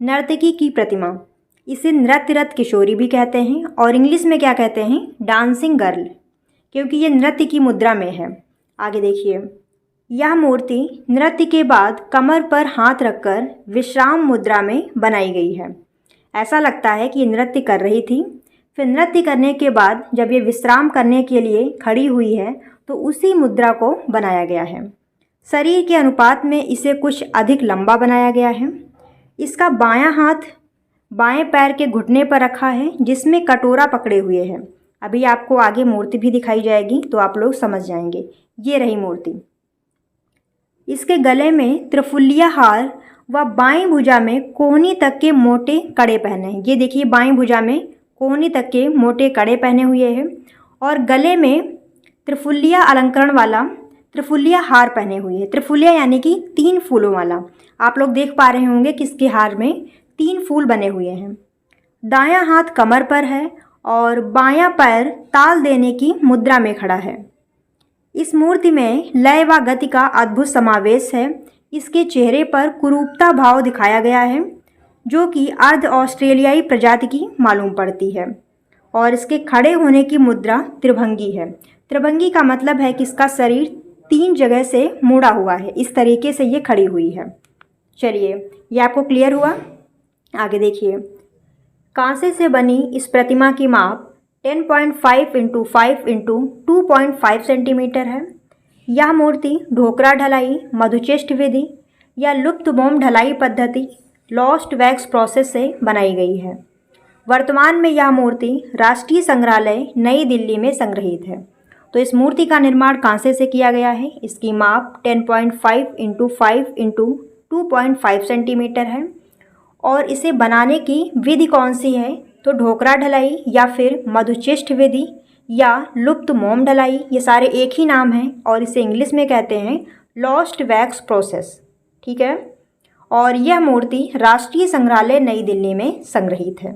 नर्तकी की प्रतिमा। इसे नृत्यरत किशोरी भी कहते हैं और इंग्लिश में क्या कहते हैं, डांसिंग गर्ल, क्योंकि ये नृत्य की मुद्रा में है। आगे देखिए, यह मूर्ति नृत्य के बाद कमर पर हाथ रखकर विश्राम मुद्रा में बनाई गई है। ऐसा लगता है कि ये नृत्य कर रही थी, फिर नृत्य करने के बाद जब ये विश्राम करने के लिए खड़ी हुई है तो उसी मुद्रा को बनाया गया है। शरीर के अनुपात में इसे कुछ अधिक लंबा बनाया गया है। इसका बायां हाथ बाएं पैर के घुटने पर रखा है जिसमें कटोरा पकड़े हुए है। अभी आपको आगे मूर्ति भी दिखाई जाएगी तो आप लोग समझ जाएंगे। ये रही मूर्ति। इसके गले में त्रिफुलिया हार व बाएं भुजा में कोहनी तक के मोटे कड़े पहने हैं। ये देखिए, बाएं भुजा में कोहनी तक के मोटे कड़े पहने हुए हैं और गले में त्रिफुलिया अलंकरण वाला त्रिफुलिया हार पहने हुए हैं। त्रिफुलिया यानी कि 3 फूलों वाला। आप लोग देख पा रहे होंगे कि इसके हार में 3 फूल बने हुए हैं। दायां हाथ कमर पर है और बायां पैर ताल देने की मुद्रा में खड़ा है। इस मूर्ति में लय व गति का अद्भुत समावेश है। इसके चेहरे पर कुरूपता भाव दिखाया गया है जो कि अर्ध ऑस्ट्रेलियाई प्रजाति की मालूम पड़ती है और इसके खड़े होने की मुद्रा त्रिभंगी है। त्रिभंगी का मतलब है कि इसका शरीर 3 जगह से मुड़ा हुआ है। इस तरीके से ये खड़ी हुई है। चलिए, ये आपको क्लियर हुआ। आगे देखिए, कांसे से बनी इस प्रतिमा की माप 10.5 × 5 × 2.5 सेंटीमीटर है। यह मूर्ति ढोकरा ढलाई, मधुचेष्ट विधि या लुप्त मोम ढलाई पद्धति लॉस्ट वैक्स प्रोसेस से बनाई गई है। वर्तमान में यह मूर्ति राष्ट्रीय संग्रहालय नई दिल्ली में संग्रहित है। तो इस मूर्ति का निर्माण कांसे से किया गया है। इसकी माप 10.5 × 5 × 2.5 सेंटीमीटर है और इसे बनाने की विधि कौन सी है, तो ढोकरा ढलाई या फिर मधुचेष्ट विधि या लुप्त मोम ढलाई, ये सारे एक ही नाम हैं और इसे इंग्लिश में कहते हैं लॉस्ट वैक्स प्रोसेस। ठीक है, और यह मूर्ति राष्ट्रीय संग्रहालय नई दिल्ली में संग्रहित है।